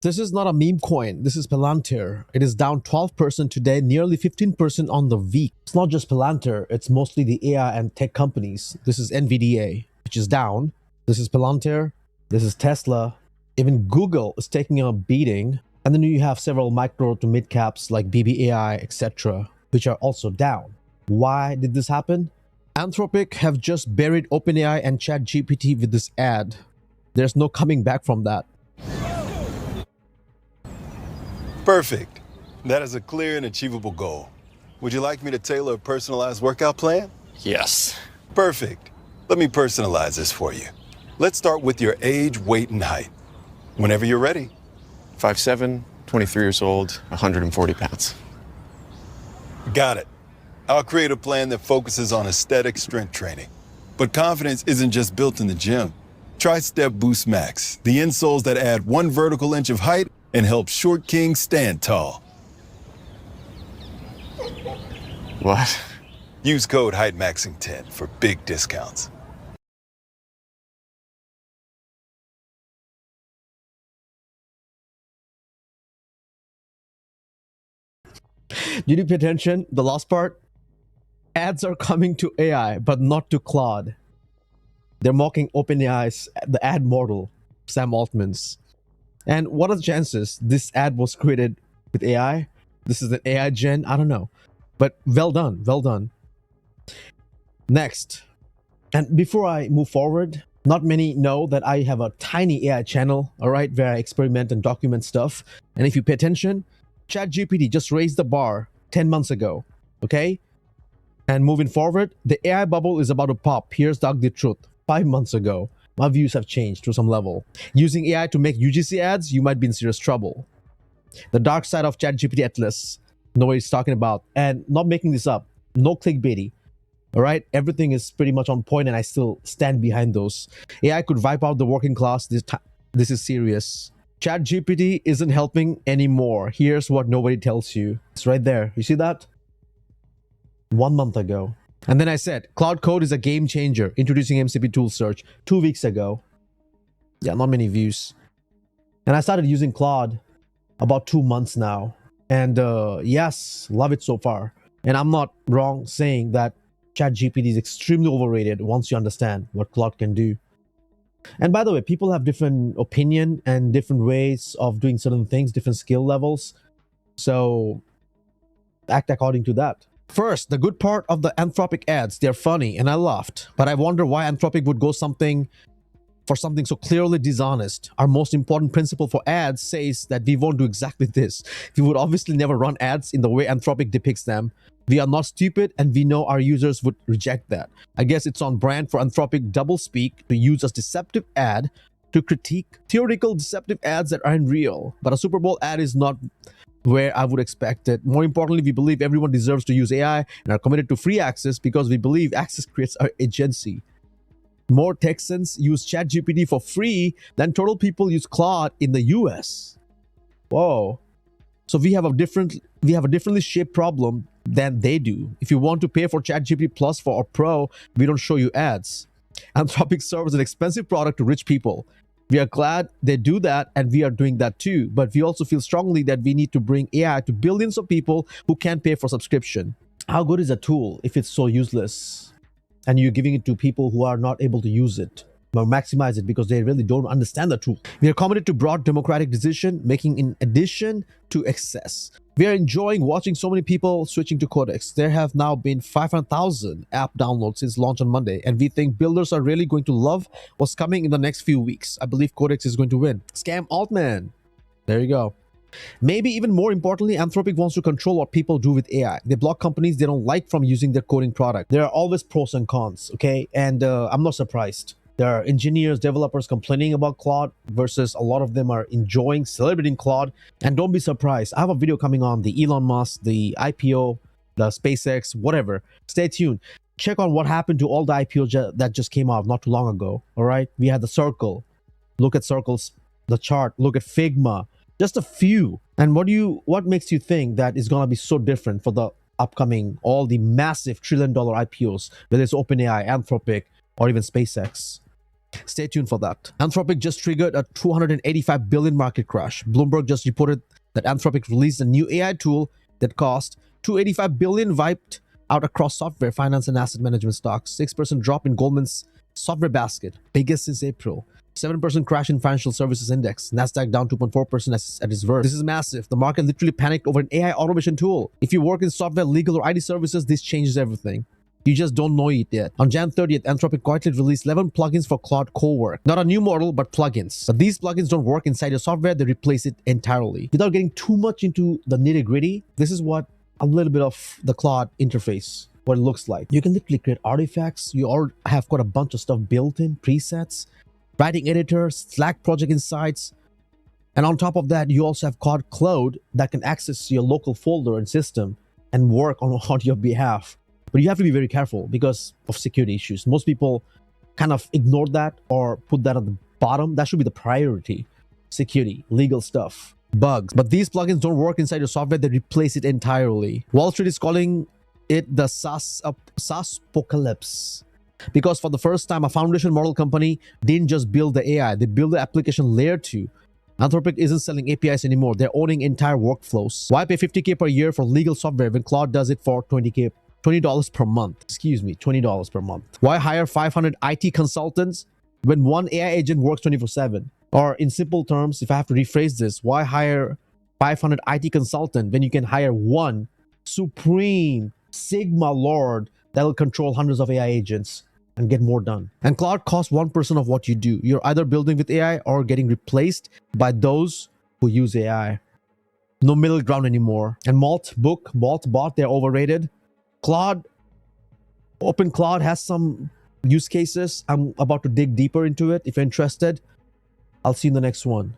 This is not a meme coin. This is Palantir. It is down 12% today, nearly 15% on the week. It's not just Palantir, it's mostly the AI and tech companies. This is NVDA, which is down. This is Palantir. This is Tesla. Even Google is taking a beating. And then you have several micro to mid caps like BBAI, etc., which are also down. Why did this happen? Anthropic have just buried OpenAI and ChatGPT with this ad. There's no coming back from that. Perfect. That is a clear and achievable goal. Would you like me to tailor a personalized workout plan? Yes. Perfect. Let me personalize this for you. Let's start with your age, weight, and height. Whenever you're ready. 5'7", 23 years old, 140 pounds. Got it. I'll create a plan that focuses on aesthetic strength training. But confidence isn't just built in the gym. Try Step Boost Max, the insoles that add 1 vertical inch of height and help short kings stand tall. What? Use code HeightMaxing10 for big discounts. Did you pay attention? The last part? Ads are coming to AI, but not to Claude. They're mocking OpenAI's the ad model, Sam Altman's. And what are the chances this ad was created with AI? This is an AI gen? I don't know. But well done, well done. Next. And before I move forward, not many know that I have a tiny AI channel, all right, where I experiment and document stuff. And if you pay attention, ChatGPT just raised the bar 10 months ago, okay? And moving forward, the AI bubble is about to pop. Here's the ugly truth. 5 months ago, my views have changed to some level. Using AI to make UGC ads, you might be in serious trouble. The dark side of ChatGPT Atlas, nobody's talking about. And not making this up, no clickbaity. All right, everything is pretty much on point and I still stand behind those. AI could wipe out the working class. This is serious. ChatGPT isn't helping anymore. Here's what nobody tells you. It's right there. You see that? 1 month ago. And then I said, Cloud Code is a game changer. Introducing MCP tool search 2 weeks ago. Yeah, not many views. And I started using Claude about 2 months now. And yes, love it so far. And I'm not wrong saying that ChatGPT is extremely overrated once you understand what Claude can do. And by the way, people have different opinion and different ways of doing certain things, different skill levels. So act according to that. First, the good part of the Anthropic ads, they're funny and I laughed. But I wonder why Anthropic would go for something so clearly dishonest. Our most important principle for ads says that we won't do exactly this. We would obviously never run ads in the way Anthropic depicts them. We are not stupid and we know our users would reject that. I guess it's on brand for Anthropic doublespeak to use a deceptive ad to critique theoretical deceptive ads that aren't real. But a Super Bowl ad is not where I would expect it. More importantly, we believe everyone deserves to use AI and are committed to free access because we believe access creates our agency. More Texans use ChatGPT for free than total people use Claude in the US. Whoa. So we have a differently shaped problem than they do. If you want to pay for ChatGPT Plus for a Pro, we don't show you ads. Anthropic serves an expensive product to rich people. We are glad they do that and we are doing that too. But we also feel strongly that we need to bring AI to billions of people who can't pay for subscription. How good is a tool if it's so useless and you're giving it to people who are not able to use it or maximize it because they really don't understand the tool? We are committed to broad democratic decision making in addition to access. We are enjoying watching so many people switching to Codex. There have now been 500,000 app downloads since launch on Monday, and we think builders are really going to love what's coming in the next few weeks. I believe Codex is going to win. Scam Altman. There you go. Maybe even more importantly, Anthropic wants to control what people do with AI. They block companies they don't like from using their coding product. There are always pros and cons, okay? And I'm not surprised. There are engineers, developers complaining about Claude versus a lot of them are enjoying, celebrating Claude. And don't be surprised. I have a video coming on the Elon Musk, the IPO, the SpaceX, whatever. Stay tuned. Check on what happened to all the IPOs that just came out not too long ago, all right? We had the Circle. Look at Circle's, the chart. Look at Figma. Just a few. And what makes you think that is going to be so different for the upcoming, all the massive $1 trillion IPOs, whether it's OpenAI, Anthropic, or even SpaceX? Stay tuned for that. Anthropic just triggered a 285 billion market crash. Bloomberg just reported that Anthropic released a new AI tool that cost 285 billion, wiped out across software, finance, and asset management stocks. 6% drop in Goldman's software basket, biggest since April. 7% crash in financial services index. Nasdaq down 2.4% at its worst. This is massive. The market literally panicked over an AI automation tool. If you work in software, legal, or IT services, this changes everything. You just don't know it yet. On Jan 30th, Anthropic quietly released 11 plugins for Claude Cowork. Not a new model, but plugins. But these plugins don't work inside your software, they replace it entirely. Without getting too much into the nitty-gritty, this is what a little bit of the Claude interface, what it looks like. You can literally create artifacts. You all have got a bunch of stuff built in, presets, writing editors, Slack project insights. And on top of that, you also have Claude Cloud that can access your local folder and system and work on your behalf. But you have to be very careful because of security issues. Most people kind of ignore that or put that at the bottom. That should be the priority. Security, legal stuff, bugs. But these plugins don't work inside your software. They replace it entirely. Wall Street is calling it the SaaSpocalypse. Because for the first time, a foundation model company didn't just build the AI. They built the application layer too. Anthropic isn't selling APIs anymore. They're owning entire workflows. Why pay $50K per year for legal software when Claude does it for $20 per month? Excuse me, $20 per month. Why hire 500 IT consultants when one AI agent works 24/7? Or in simple terms, if I have to rephrase this, why hire 500 IT consultant when you can hire one supreme Sigma Lord that will control hundreds of AI agents and get more done? And Claude costs 1% of what you do. You're either building with AI or getting replaced by those who use AI. No middle ground anymore. And Malt Bot, they're overrated. Claude, Open Claude has some use cases. I'm about to dig deeper into it. If you're interested, I'll see you in the next one.